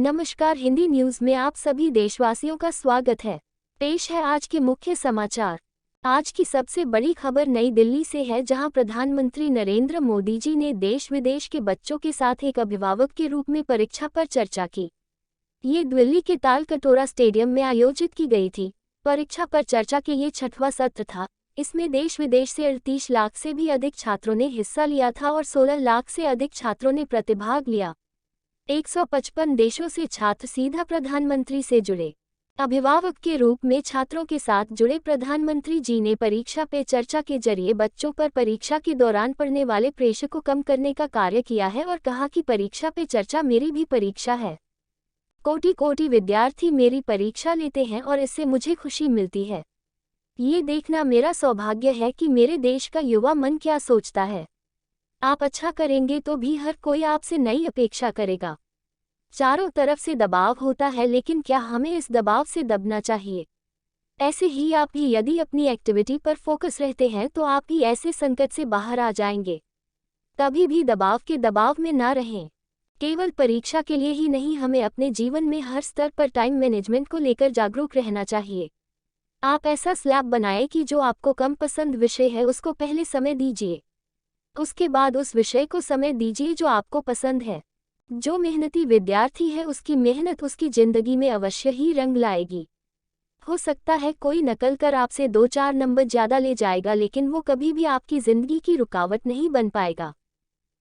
नमस्कार, हिंदी न्यूज में आप सभी देशवासियों का स्वागत है। पेश है आज के मुख्य समाचार। आज की सबसे बड़ी खबर नई दिल्ली से है, जहां प्रधानमंत्री नरेंद्र मोदी जी ने देश विदेश के बच्चों के साथ एक अभिभावक के रूप में परीक्षा पर चर्चा की। ये दिल्ली के तालकटोरा स्टेडियम में आयोजित की गई थी। परीक्षा पर चर्चा के ये 6वां सत्र था। इसमें देश विदेश से 38 लाख से भी अधिक छात्रों ने हिस्सा लिया था और 16 लाख से अधिक छात्रों ने प्रतिभाग लिया। 155 देशों से छात्र सीधा प्रधानमंत्री से जुड़े। अभिभावक के रूप में छात्रों के साथ जुड़े प्रधानमंत्री जी ने परीक्षा पे चर्चा के जरिए बच्चों पर परीक्षा के दौरान पड़ने वाले प्रेशर को कम करने का कार्य किया है और कहा कि परीक्षा पे चर्चा मेरी भी परीक्षा है। कोटि कोटि विद्यार्थी मेरी परीक्षा लेते हैं और इससे मुझे खुशी मिलती है। ये देखना मेरा सौभाग्य है कि मेरे देश का युवा मन क्या सोचता है। आप अच्छा करेंगे तो भी हर कोई आपसे नई अपेक्षा करेगा। चारों तरफ से दबाव होता है, लेकिन क्या हमें इस दबाव से दबना चाहिए? ऐसे ही आप भी यदि अपनी एक्टिविटी पर फोकस रहते हैं तो आप भी ऐसे संकट से बाहर आ जाएंगे। कभी भी दबाव के दबाव में ना रहें। केवल परीक्षा के लिए ही नहीं, हमें अपने जीवन में हर स्तर पर टाइम मैनेजमेंट को लेकर जागरूक रहना चाहिए। आप ऐसा स्लैब बनाएं कि जो आपको कम पसंद विषय है उसको पहले समय दीजिए। उसके बाद उस विषय को समय दीजिए जो आपको पसंद है। जो मेहनती विद्यार्थी है उसकी मेहनत उसकी जिंदगी में अवश्य ही रंग लाएगी। हो सकता है कोई नकल कर आपसे 2-4 नंबर ज़्यादा ले जाएगा, लेकिन वो कभी भी आपकी जिंदगी की रुकावट नहीं बन पाएगा।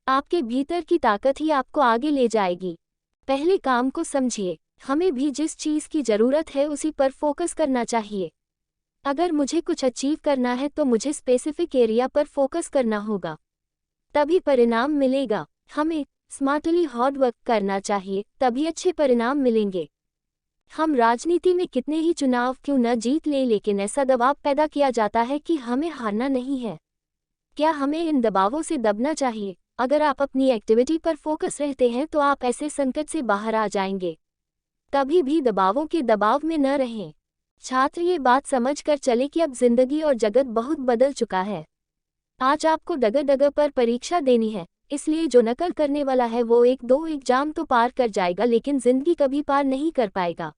आपके भीतर की ताकत ही आपको आगे ले जाएगी। पहले काम को समझिए। हमें भी जिस चीज़ की ज़रूरत है उसी पर फोकस करना चाहिए। अगर मुझे कुछ अचीव करना है तो मुझे स्पेसिफिक एरिया पर फोकस करना होगा, तभी परिणाम मिलेगा। हमें स्मार्टली हार्ड वर्क करना चाहिए, तभी अच्छे परिणाम मिलेंगे। हम राजनीति में कितने ही चुनाव क्यों न जीत लें, लेकिन ऐसा दबाव पैदा किया जाता है कि हमें हारना नहीं है। क्या हमें इन दबावों से दबना चाहिए? अगर आप अपनी एक्टिविटी पर फोकस रहते हैं तो आप ऐसे संकट से बाहर आ जाएंगे। कभी भी दबावों के दबाव में न रहें। छात्र ये बात समझ कर चले कि अब जिंदगी और जगत बहुत बदल चुका है। आज आपको डगर डगर पर परीक्षा देनी है, इसलिए जो नकल करने वाला है वो 1-2 एग्जाम तो पार कर जाएगा, लेकिन जिंदगी कभी पार नहीं कर पाएगा।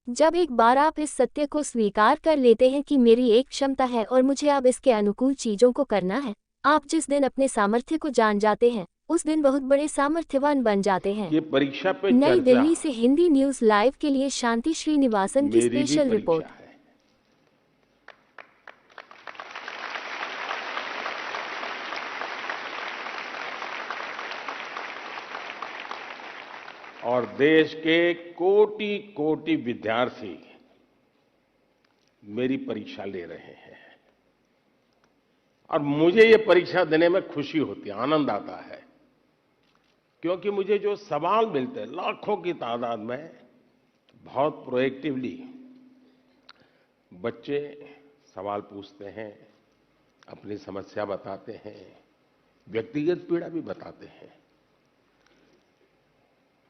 जब एक बार आप इस सत्य को स्वीकार कर लेते हैं कि मेरी एक क्षमता है और मुझे अब इसके अनुकूल चीजों को करना है, आप जिस दिन अपने सामर्थ्य को जान जाते हैं उस दिन बहुत बड़े सामर्थ्यवान बन जाते हैं। ये परीक्षा पे नई चर्चा दिल्ली से हिंदी न्यूज लाइव के लिए शांति श्रीनिवासन की मेरी भी स्पेशल परीक्षा रिपोर्ट। है। और देश के कोटि कोटि विद्यार्थी मेरी परीक्षा ले रहे हैं और मुझे ये परीक्षा देने में खुशी होती है, आनंद आता है, क्योंकि मुझे जो सवाल मिलते हैं लाखों की तादाद में, बहुत प्रोएक्टिवली बच्चे सवाल पूछते हैं, अपनी समस्या बताते हैं, व्यक्तिगत पीड़ा भी बताते हैं।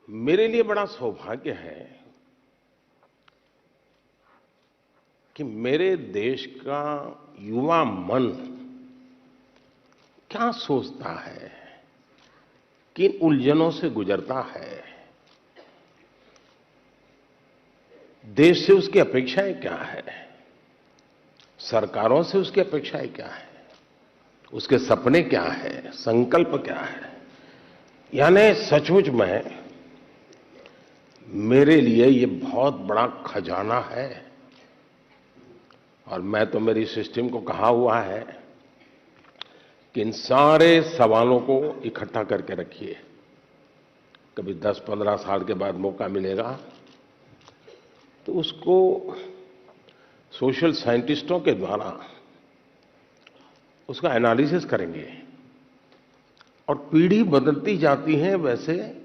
मेरे लिए बड़ा सौभाग्य है कि मेरे देश का युवा मन क्या सोचता है, किन उलझनों से गुजरता है, देश से उसकी अपेक्षाएं क्या है, सरकारों से उसकी अपेक्षाएं क्या है, उसके सपने क्या है, संकल्प क्या है। यानी सचमुच में मेरे लिए ये बहुत बड़ा खजाना है। और मैं तो मेरी सिस्टम को कहा हुआ है कि इन सारे सवालों को इकट्ठा करके रखिए। कभी 10-15 साल के बाद मौका मिलेगा तो उसको सोशल साइंटिस्टों के द्वारा उसका एनालिसिस करेंगे। और पीढ़ी बदलती जाती है, वैसे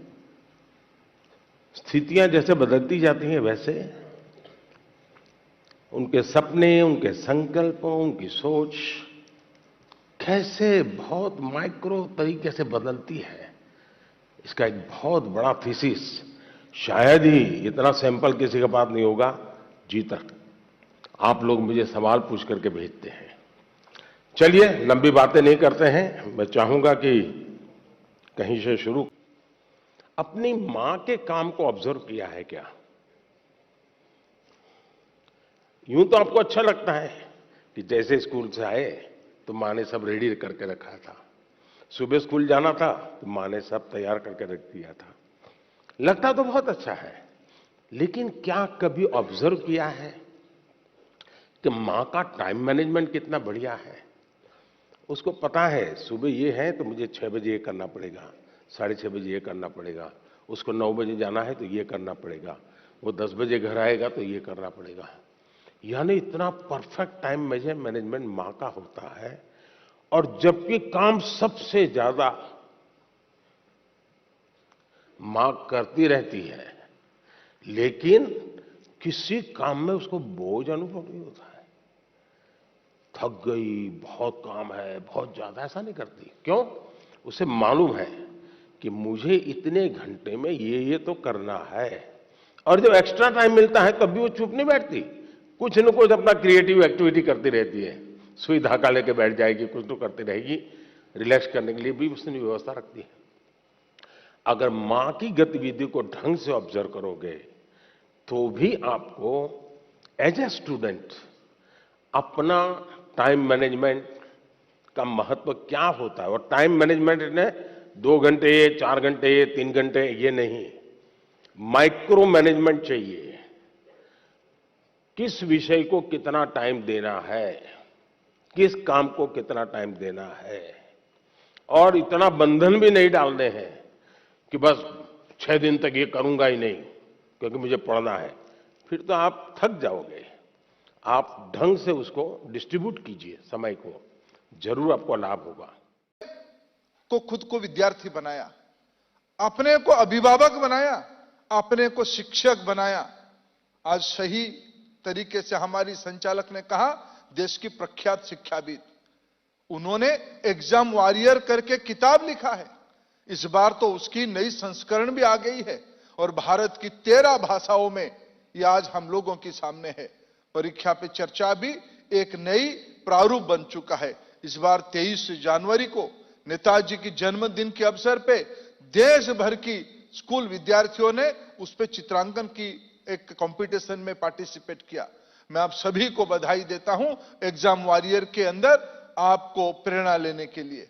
स्थितियां जैसे बदलती जाती हैं, वैसे उनके सपने, उनके संकल्प, उनकी सोच कैसे बहुत माइक्रो तरीके से बदलती है, इसका एक बहुत बड़ा थीसिस, शायद ही इतना सैंपल किसी के पास नहीं होगा जी तक। आप लोग मुझे सवाल पूछ करके भेजते हैं। चलिए लंबी बातें नहीं करते हैं, मैं चाहूंगा कि कहीं से शुरू। अपनी मां के काम को ऑब्जर्व किया है क्या? यूं तो आपको अच्छा लगता है कि जैसे स्कूल से आए तो मां ने सब रेडी करके रखा था, सुबह स्कूल जाना था तो मां ने सब तैयार करके रख दिया था। लगता तो बहुत अच्छा है, लेकिन क्या कभी ऑब्जर्व किया है कि मां का टाइम मैनेजमेंट कितना बढ़िया है? उसको पता है सुबह ये है तो मुझे 6 बजे ये करना पड़ेगा, 6:30 बजे ये करना पड़ेगा, उसको 9 बजे जाना है तो ये करना पड़ेगा, वो 10 बजे घर आएगा तो ये करना पड़ेगा। यानी इतना परफेक्ट टाइम मैनेजमेंट मां का होता है। और जबकि काम सबसे ज्यादा मां करती रहती है, लेकिन किसी काम में उसको बोझ अनुभव नहीं होता है। थक गई, बहुत काम है, बहुत ज्यादा, ऐसा नहीं करती। क्यों? उसे मालूम है कि मुझे इतने घंटे में ये तो करना है। और जब एक्स्ट्रा टाइम मिलता है तब भी वो चुप नहीं बैठती, कुछ न कुछ अपना क्रिएटिव एक्टिविटी करती रहती है। सुई धागा लेके बैठ जाएगी, कुछ तो करती रहेगी, रिलैक्स करने के लिए भी उसने व्यवस्था रखती है। अगर मां की गतिविधि को ढंग से ऑब्जर्व करोगे तो भी आपको एज ए स्टूडेंट अपना टाइम मैनेजमेंट का महत्व क्या होता है। और टाइम मैनेजमेंट ने 2 घंटे, 4 घंटे, 3 घंटे ये नहीं, माइक्रो मैनेजमेंट चाहिए। किस विषय को कितना टाइम देना है, किस काम को कितना टाइम देना है, और इतना बंधन भी नहीं डालने हैं कि बस 6 दिन तक ये करूंगा ही नहीं क्योंकि मुझे पढ़ना है। फिर तो आप थक जाओगे। आप ढंग से उसको डिस्ट्रीब्यूट कीजिए समय को, जरूर आपको लाभ होगा। को खुद को विद्यार्थी बनाया, अपने को अभिभावक बनाया, अपने को शिक्षक बनाया। आज सही तरीके से हमारी संचालक ने कहा, देश की प्रख्यात शिक्षाविद, उन्होंने एग्जाम वॉरियर करके किताब लिखा है। इस बार तो उसकी नई संस्करण भी आ गई है और भारत की 13 भाषाओं में यह आज हम लोगों के सामने है। परीक्षा पे चर्चा भी एक नई प्रारूप बन चुका है। इस बार 23 जनवरी को नेताजी की जन्मदिन के अवसर पे देश भर की स्कूल विद्यार्थियों ने उस पे चित्रांकन की एक कंपटीशन में पार्टिसिपेट किया। मैं आप सभी को बधाई देता हूं एग्जाम वॉरियर के अंदर आपको प्रेरणा लेने के लिए।